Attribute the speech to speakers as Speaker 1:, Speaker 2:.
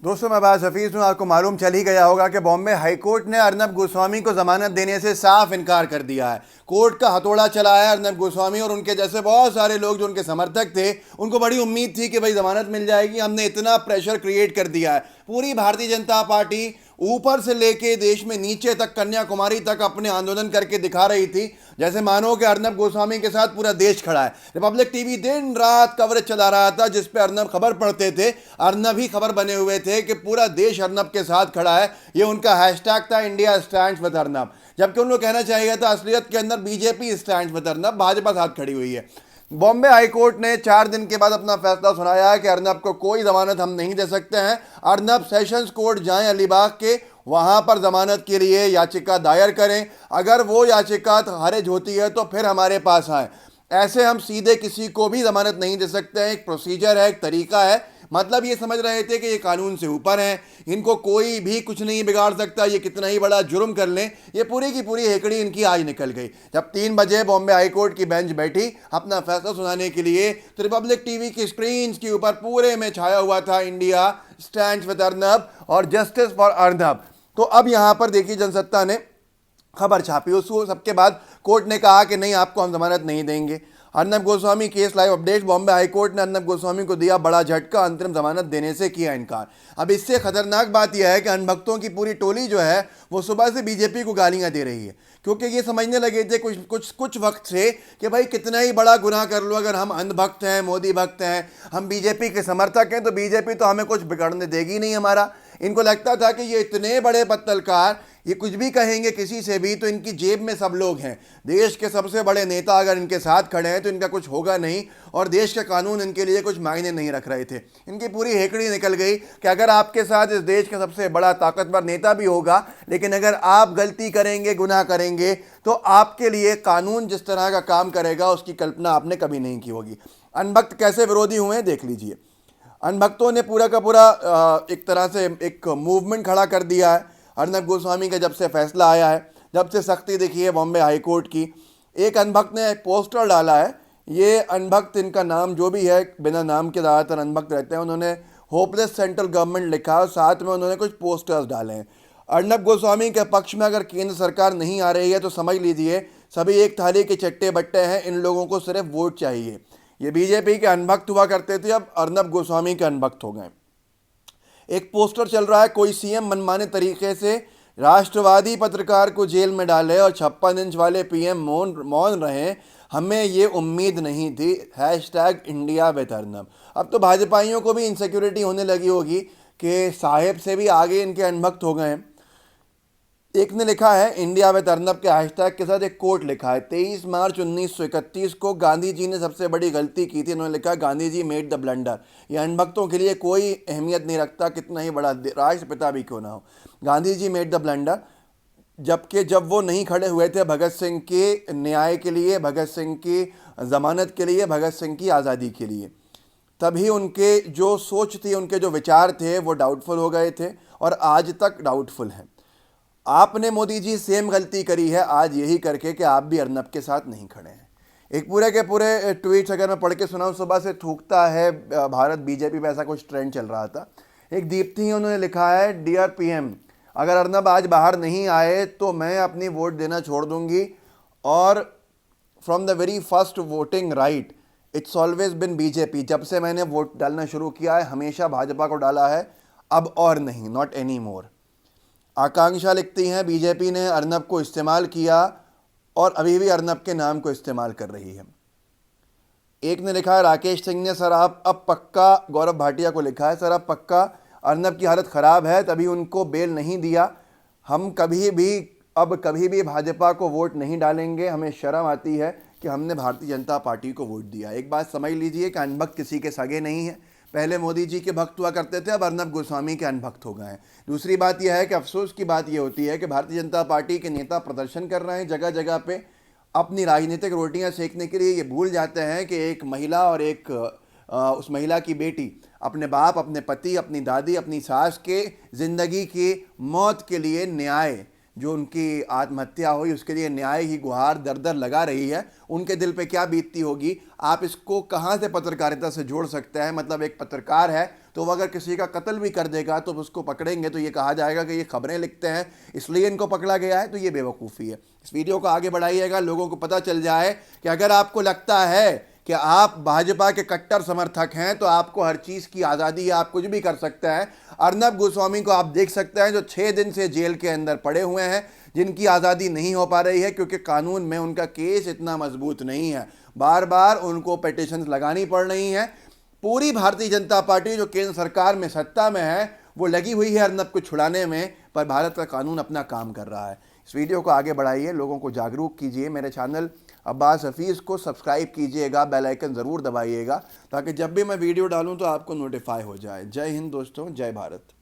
Speaker 1: दोस्तों, मैं अब्बास हफीज हूँ। आपको मालूम चल ही गया होगा कि बॉम्बे हाई कोर्ट ने अर्नब गोस्वामी को जमानत देने से साफ इनकार कर दिया है। कोर्ट का हथौड़ा चलाया अर्नब गोस्वामी और उनके जैसे बहुत सारे लोग जो उनके समर्थक थे। उनको बड़ी उम्मीद थी कि भाई जमानत मिल जाएगी। हमने इतना प्रेशर क्रिएट कर दिया है। पूरी भारतीय जनता पार्टी ऊपर से लेके देश में नीचे तक, कन्याकुमारी तक अपने आंदोलन करके दिखा रही थी जैसे मानो कि अर्नब गोस्वामी के साथ पूरा देश खड़ा है। रिपब्लिक टीवी दिन रात कवरेज चला रहा था जिस पे अर्नब खबर पढ़ते थे। अर्नब ही खबर बने हुए थे कि पूरा देश अर्नब के साथ खड़ा है। ये उनका हैशटैग था, इंडिया स्टैंड्स विद अर्नब। जबकि उनको कहना चाहिए था असलियत के अंदर BJP stands with Arnab, Bhajpa साथ खड़ी हुई है। बॉम्बे हाई कोर्ट ने 4 दिन के बाद अपना फैसला सुनाया है कि अर्नब को कोई जमानत हम नहीं दे सकते हैं। अर्नब सेशंस कोर्ट जाएं अलीबाग के, वहां पर जमानत के लिए याचिका दायर करें। अगर वो याचिका खारिज होती है तो फिर हमारे पास आए। ऐसे हम सीधे किसी को भी जमानत नहीं दे सकते हैं। एक प्रोसीजर है, एक तरीका है। मतलब ये समझ रहे थे कि ये कानून से ऊपर हैं, इनको कोई भी कुछ नहीं बिगाड़ सकता। ये कितना ही बड़ा जुर्म कर लें, ये पूरी की पूरी हेकड़ी इनकी आज निकल गई। जब 3 बजे बॉम्बे हाई कोर्ट की बेंच बैठी अपना फैसला सुनाने के लिए, तो रिपब्लिक टीवी की स्क्रीन के ऊपर पूरे में छाया हुआ था इंडिया स्टैंड्स विद अर्नब और जस्टिस फॉर अर्नब। तो अब यहां पर देखिए, जनसत्ता ने खबर छापी। उसको सबके बाद कोर्ट ने कहा कि नहीं, आपको हम जमानत नहीं देंगे। Arnab Goswami case live update. Bombay high court ने अर्नब गोस्वामी को दिया बड़ा झटका, अंतरिम जमानत देने से किया इनकार। अब इससे खतरनाक बात यह है कि अनभक्तों की पूरी टोली जो है वो सुबह से बीजेपी को गालियां दे रही है, क्योंकि ये समझने लगे थे कुछ कुछ कुछ वक्त से कि भाई कितना ही बड़ा गुनाह कर लो, अगर हम अंधभक्त हैं, मोदी भक्त हैं, हम बीजेपी के समर्थक हैं, तो बीजेपी तो हमें कुछ बिगड़ने देगी नहीं हमारा। इनको लगता था कि ये इतने बड़े पत्तलकार, ये कुछ भी कहेंगे किसी से भी तो इनकी जेब में सब लोग हैं। देश के सबसे बड़े नेता अगर इनके साथ खड़े हैं तो इनका कुछ होगा नहीं, और देश के कानून इनके लिए कुछ मायने नहीं रख रहे थे। इनकी पूरी हेकड़ी निकल गई कि अगर आपके साथ इस देश का सबसे बड़ा ताकतवर नेता भी होगा, लेकिन अगर आप गलती करेंगे, गुनाह करेंगे, तो आपके लिए कानून जिस तरह का काम करेगा उसकी कल्पना आपने कभी नहीं की होगी। अनभक्त कैसे विरोधी हुए देख लीजिए। अनभक्तों ने पूरा का पूरा एक तरह से एक मूवमेंट खड़ा कर दिया है। अर्नब गोस्वामी का जब से फैसला आया है, जब से सख्ती दिखी है बॉम्बे हाई कोर्ट की, एक अनभक्त ने एक पोस्टर डाला है। ये अनभक्त, इनका नाम जो भी है, बिना नाम के ज़्यादातर अनभक्त रहते हैं, उन्होंने होपलेस सेंट्रल गवर्नमेंट लिखा और साथ में उन्होंने कुछ पोस्टर्स डाले हैं। अर्नब गोस्वामी के पक्ष में अगर केंद्र सरकार नहीं आ रही है तो समझ लीजिए सभी एक थाली के चट्टे बट्टे हैं, इन लोगों को सिर्फ वोट चाहिए। ये बीजेपी के अनभक्त हुआ करते थे, अब अर्नब गोस्वामी के अनभक्त हो गए। एक पोस्टर चल रहा है, कोई सीएम मनमाने तरीके से राष्ट्रवादी पत्रकार को जेल में डाले और 56 इंच वाले पीएम मौन रहे, हमें ये उम्मीद नहीं थी। Hashtag India with Arnab. अब तो भाजपाइयों को भी इनसिक्योरिटी होने लगी होगी कि साहेब से भी आगे इनके अनभक्त हो गए हैं। एक ने लिखा है इंडिया विद अर्नब के हैशटैग के साथ एक कोट लिखा है। 23 मार्च 1931 को गांधी जी ने सबसे बड़ी गलती की थी। उन्होंने लिखा Gandhi ji made the blunder. ये अनभक्तों के लिए कोई अहमियत नहीं रखता, कितना ही बड़ा राष्ट्रपिता भी क्यों ना हो। Gandhi ji made the blunder, जबकि जब वो नहीं खड़े हुए थे भगत सिंह के न्याय के लिए, भगत सिंह की ज़मानत के लिए, भगत सिंह की आज़ादी के लिए, तभी उनके जो सोच थी, उनके जो विचार थे वो डाउटफुल हो गए थे और आज तक डाउटफुल हैं। आपने मोदी जी सेम गलती करी है आज यही करके कि आप भी अर्नब के साथ नहीं खड़े हैं। एक पूरे के पूरे ट्वीट्स अगर मैं पढ़ के सुनाऊं, सुबह से थूकता है भारत बीजेपी पे, ऐसा कुछ ट्रेंड चल रहा था। एक दीप्ति, उन्होंने लिखा है डियर पीएम, अगर अर्नब आज बाहर नहीं आए तो मैं अपनी वोट देना छोड़ दूंगी, और from the very first voting right it's always been BJP. जब से मैंने वोट डालना शुरू किया है हमेशा भाजपा को डाला है, अब और नहीं, नॉट एनी मोर। आकांक्षा लिखती हैं बीजेपी ने अर्नब को इस्तेमाल किया और अभी भी अर्नब के नाम को इस्तेमाल कर रही है। एक ने लिखा है राकेश सिंह ने, सर आप अब पक्का, गौरव भाटिया को लिखा है, सर अब पक्का अर्नब की हालत ख़राब है तभी उनको बेल नहीं दिया। हम कभी भी भाजपा को वोट नहीं डालेंगे। हमें शर्म आती है कि हमने भारतीय जनता पार्टी को वोट दिया। एक बात समझ लीजिए कि अनभक्त किसी के सगे नहीं है। पहले मोदी जी के भक्त हुआ करते थे, अब अर्नब गोस्वामी के अनभक्त हो गए हैं। दूसरी बात यह है कि अफसोस की बात यह होती है कि भारतीय जनता पार्टी के नेता प्रदर्शन कर रहे हैं जगह जगह पे अपनी राजनीतिक रोटियां सेकने के लिए। ये भूल जाते हैं कि एक महिला और एक उस महिला की बेटी अपने बाप, अपने पति, अपनी दादी, अपनी सास के ज़िंदगी की मौत के लिए न्याय, जो उनकी आत्महत्या हुई उसके लिए न्याय ही गुहार दर दर लगा रही है, उनके दिल पे क्या बीतती होगी। आप इसको कहाँ से पत्रकारिता से जोड़ सकते हैं। मतलब एक पत्रकार है तो वो अगर किसी का कत्ल भी कर देगा तो उसको पकड़ेंगे तो ये कहा जाएगा कि ये खबरें लिखते हैं इसलिए इनको पकड़ा गया है। तो ये बेवकूफ़ी है। इस वीडियो को आगे बढ़ाइएगा, लोगों को पता चल जाए कि अगर आपको लगता है कि आप भाजपा के कट्टर समर्थक हैं तो आपको हर चीज़ की आज़ादी है, आप कुछ भी कर सकते हैं। अर्नब गोस्वामी को आप देख सकते हैं जो 6 दिन से जेल के अंदर पड़े हुए हैं, जिनकी आज़ादी नहीं हो पा रही है क्योंकि कानून में उनका केस इतना मजबूत नहीं है। बार बार उनको पिटीशंस लगानी पड़ रही हैं। पूरी भारतीय जनता पार्टी जो केंद्र सरकार में सत्ता में है वो लगी हुई है अर्नब को छुड़ाने में, पर भारत का कानून अपना काम कर रहा है। इस वीडियो को आगे बढ़ाइए, लोगों को जागरूक कीजिए। मेरे चैनल अब्बास हफीज़ को सब्सक्राइब कीजिएगा, बेल आइकन ज़रूर दबाइएगा ताकि जब भी मैं वीडियो डालूं तो आपको नोटिफाई हो जाए। जय हिंद दोस्तों, जय भारत।